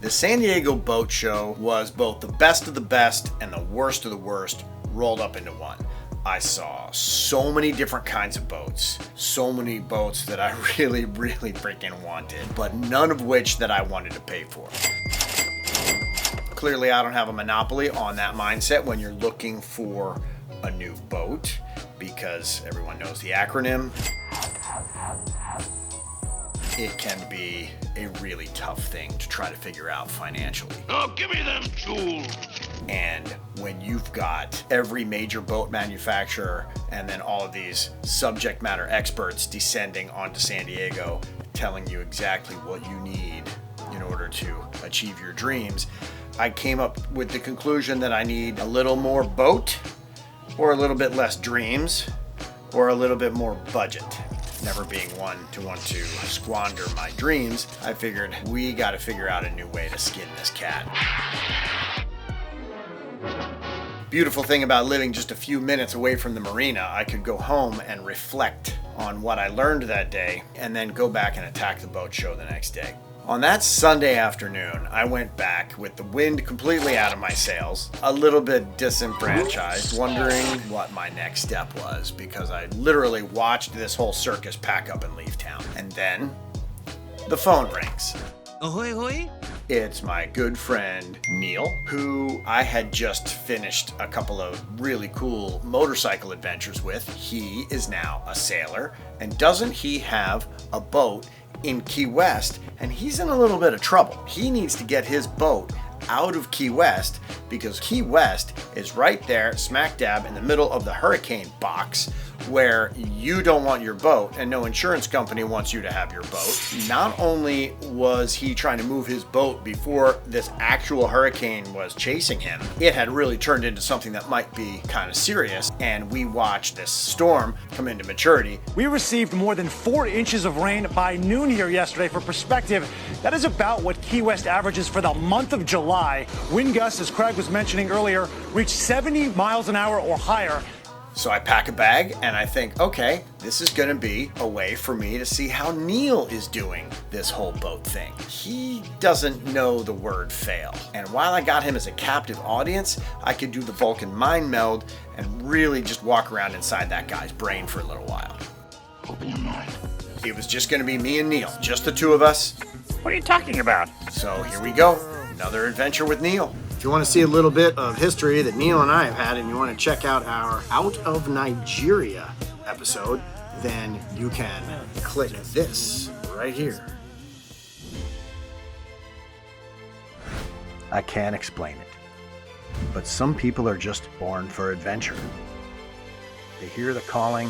The San Diego Boat Show was both the best of the best and the worst of the worst rolled up into one. I saw so many different kinds of boats, so many boats that I really freaking wanted, but none of which that I wanted to pay for. Clearly, I don't have a monopoly on that mindset when you're looking for a new boat, because everyone knows the acronym. It can be a really tough thing to try to figure out financially. Oh, give me them jewels! And when you've got every major boat manufacturer and then all of these subject matter experts descending onto San Diego telling you exactly what you need in order to achieve your dreams, I came up with the conclusion that I need a little more boat, or a little bit less dreams, or a little bit more budget. Never being one to want to squander my dreams, I figured we got to figure out a new way to skin this cat. Beautiful thing about living just a few minutes away from the marina, I could go home and reflect on what I learned that day and then go back and attack the boat show the next day. On that Sunday afternoon, I went back with the wind completely out of my sails, a little bit disenfranchised, wondering what my next step was, because I literally watched this whole circus pack up and leave town. And then the phone rings. Ahoy, ahoy! It's my good friend Neil, who I had just finished a couple of really cool motorcycle adventures with. He is now a sailor, and doesn't he have a boat in Key West? And he's in a little bit of trouble. He needs to get his boat out of Key West, because Key West is right there smack dab in the middle of the hurricane box, where you don't want your boat and no insurance company wants you to have your boat. Not only was he trying to move his boat before this actual hurricane was chasing him, it had really turned into something that might be kind of serious, and we watched this storm come into maturity. We received more than 4 inches of rain by noon here yesterday. For perspective, that is about what Key West averages for the month of July. Wind gusts, as Craig was mentioning earlier, reached 70 miles an hour or higher. So I pack a bag and I think, okay, this is going to be a way for me to see how Neil is doing this whole boat thing. He doesn't know the word fail. And while I got him as a captive audience, I could do the Vulcan mind meld and really just walk around inside that guy's brain for a little while. Open your mind. It was just going to be me and Neil, just the two of us. What are you talking about? So here we go, another adventure with Neil. If you want to see a little bit of history that Neil and I have had, and you want to check out our Out of Nigeria episode, then you can click this right here. I can't explain it, but some people are just born for adventure. They hear the calling,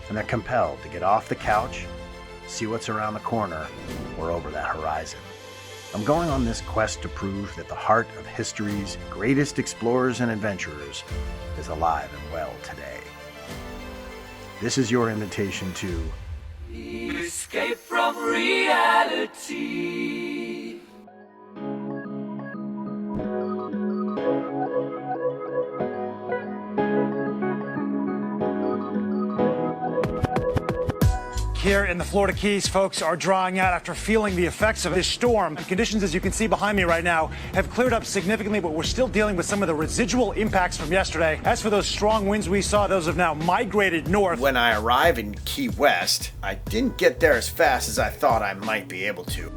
and they're compelled to get off the couch, see what's around the corner or over that horizon. I'm going on this quest to prove that the heart of history's greatest explorers and adventurers is alive and well today. This is your invitation to escape from reality. Here in the Florida Keys, folks are drawing out after feeling the effects of this storm. Conditions, as you can see behind me right now, have cleared up significantly, but we're still dealing with some of the residual impacts from yesterday. As for those strong winds we saw, those have now migrated north. When I arrived in Key West, I didn't get there as fast as I thought I might be able to.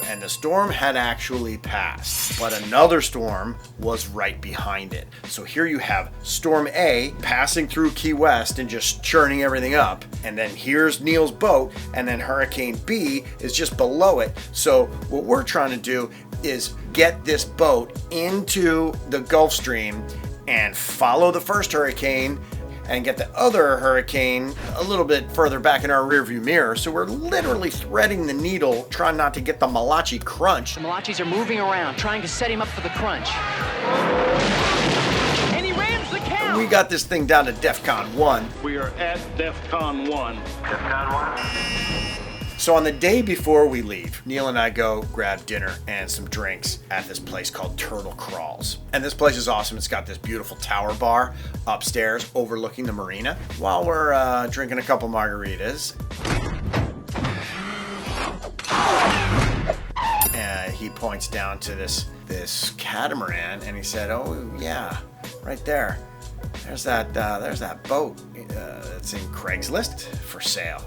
And the storm had actually passed, but another storm was right behind it. So here you have Storm A passing through Key West and just churning everything up. And then here's Neil's boat, and then Hurricane B is just below it. So what we're trying to do is get this boat into the Gulf Stream and follow the first hurricane and get the other hurricane a little bit further back in our rearview mirror. So we're literally threading the needle, trying not to get the Malachi crunch. The Malachis are moving around, trying to set him up for the crunch. And he rams the count! We got this thing down to DEFCON 1. We are at DEFCON 1. DEFCON 1? So on the day before we leave, Neil and I go grab dinner and some drinks at this place called Turtle Crawls. And this place is awesome. It's got this beautiful tower bar upstairs overlooking the marina while we're drinking a couple margaritas. he points down to this catamaran, and he said, "Oh yeah, right there. There's that boat that's in Craigslist for sale."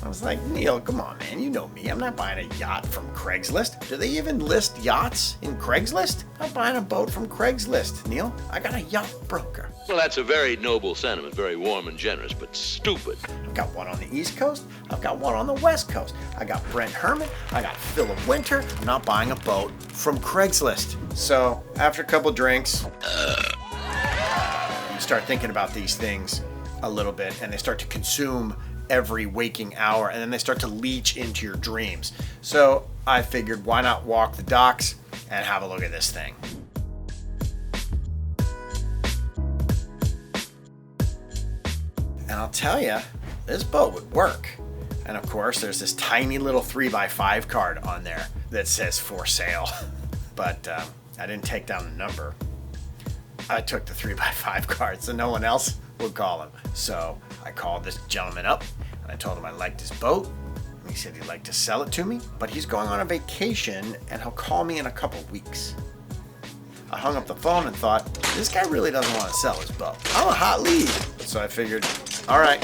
I was like, "Neil, come on, man. You know me. I'm not buying a yacht from Craigslist. Do they even list yachts in Craigslist? I'm buying a boat from Craigslist, Neil. I got a yacht broker." Well, that's a very noble sentiment, very warm and generous, but stupid. I've got one on the East Coast. I've got one on the West Coast. I got Brent Herman. I got Philip Winter. I'm not buying a boat from Craigslist. So after a couple drinks, you start thinking about these things a little bit, and they start to consume every waking hour, and then they start to leach into your dreams. So I figured, why not walk the docks and have a look at this thing? And I'll tell you, this boat would work. And of course, there's this tiny little 3x5 card on there that says for sale. But I didn't take down the number. I took the 3x5 card so no one else would call him. So I called this gentleman up and I told him I liked his boat. And he said he'd like to sell it to me, but he's going on a vacation and he'll call me in a couple weeks. I hung up the phone and thought, this guy really doesn't want to sell his boat. I'm a hot lead. So I figured, all right,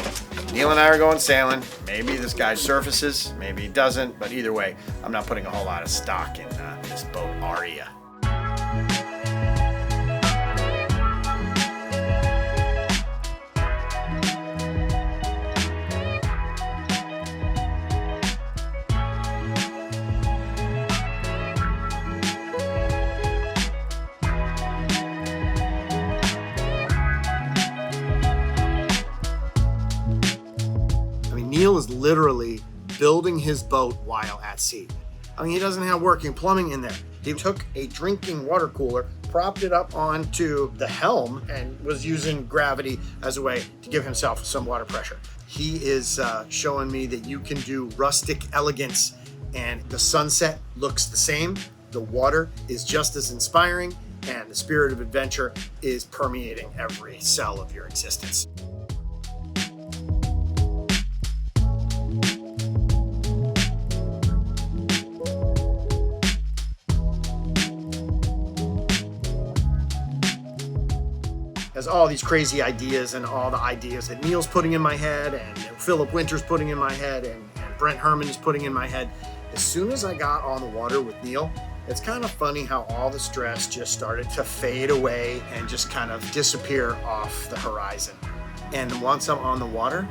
Neil and I are going sailing. Maybe this guy surfaces, maybe he doesn't, but either way, I'm not putting a whole lot of stock in this boat Aria. Neil is literally building his boat while at sea. I mean, he doesn't have working plumbing in there. He took a drinking water cooler, propped it up onto the helm, and was using gravity as a way to give himself some water pressure. He is showing me that you can do rustic elegance, and the sunset looks the same. The water is just as inspiring, and the spirit of adventure is permeating every cell of your existence. As all these crazy ideas and all the ideas that Neil's putting in my head and Philip Winter's putting in my head and Brent Herman is putting in my head, as soon as I got on the water with Neil, it's kind of funny how all the stress just started to fade away and just kind of disappear off the horizon. And once I'm on the water,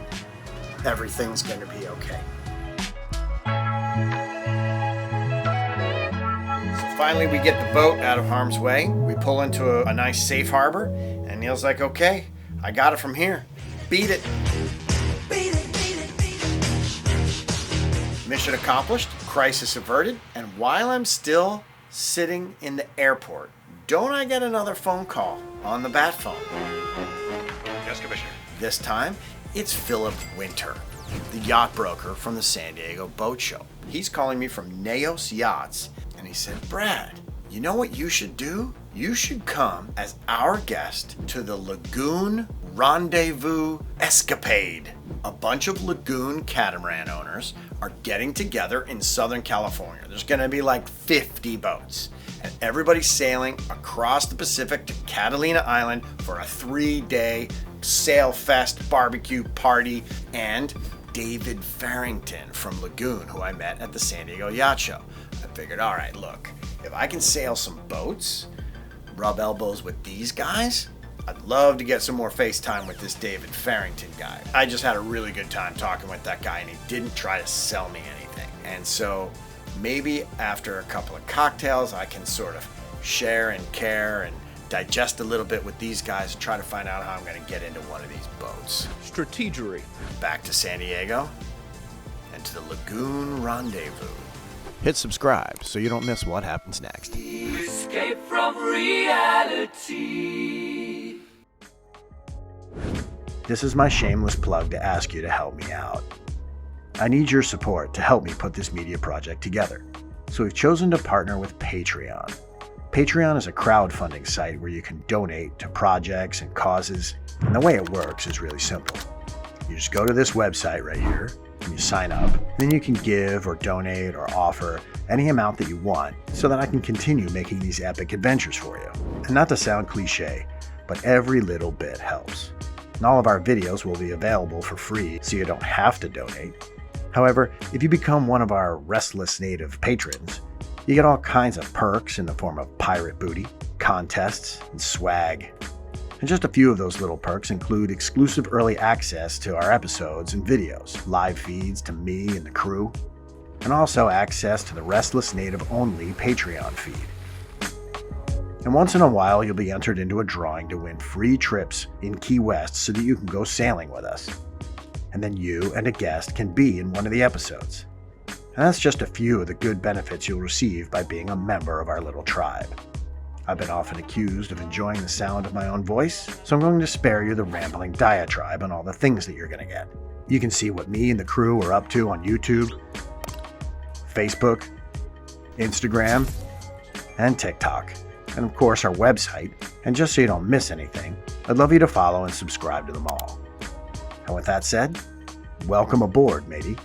everything's going to be okay. So finally we get the boat out of harm's way. We pull into a nice safe harbor. And Neil's like, okay, I got it from here. Beat it. Beat it, beat it, beat it. Mission accomplished, crisis averted, and while I'm still sitting in the airport, don't I get another phone call on the bat phone? Yes, Commissioner. This time, it's Philip Winter, the yacht broker from the San Diego Boat Show. He's calling me from Neos Yachts, and he said, Brad, you know what you should do? You should come as our guest to the Lagoon Rendezvous Escapade. A bunch of lagoon catamaran owners are getting together in Southern California. There's going to be like 50 boats, and everybody's sailing across the Pacific to Catalina Island for a 3-day sail fest barbecue party. And David Farrington from Lagoon, who I met at the San Diego Yacht Show. I figured, all right, look, if I can sail some boats, rub elbows with these guys, I'd love to get some more FaceTime with this David Farrington guy. I just had a really good time talking with that guy, and he didn't try to sell me anything. And so maybe after a couple of cocktails, I can sort of share and care and digest a little bit with these guys and try to find out how I'm going to get into one of these boats. Strategery. Back to San Diego and to the Lagoon Rendezvous. Hit subscribe so you don't miss what happens next. Escape from reality. This is my shameless plug to ask you to help me out. I need your support to help me put this media project together. So we've chosen to partner with Patreon. Patreon is a crowdfunding site where you can donate to projects and causes, and the way it works is really simple. You just go to this website right here and you sign up. Then you can give or donate or offer any amount that you want so that I can continue making these epic adventures for you. And not to sound cliche, but every little bit helps. And all of our videos will be available for free so you don't have to donate. However, if you become one of our Restless Native patrons, you get all kinds of perks in the form of pirate booty, contests, and swag. And just a few of those little perks include exclusive early access to our episodes and videos, live feeds to me and the crew, and also access to the Restless Native only Patreon feed. And once in a while, you'll be entered into a drawing to win free trips in Key West so that you can go sailing with us. And then you and a guest can be in one of the episodes. And that's just a few of the good benefits you'll receive by being a member of our little tribe. I've been often accused of enjoying the sound of my own voice, so I'm going to spare you the rambling diatribe on all the things that you're going to get. You can see what me and the crew are up to on YouTube, Facebook, Instagram, and TikTok, and of course our website. And just so you don't miss anything, I'd love you to follow and subscribe to them all. And with that said, welcome aboard, matey.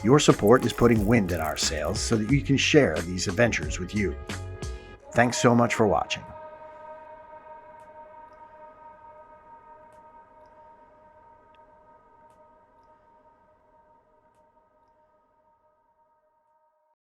Your support is putting wind in our sails so that you can share these adventures with you. Thanks so much for watching.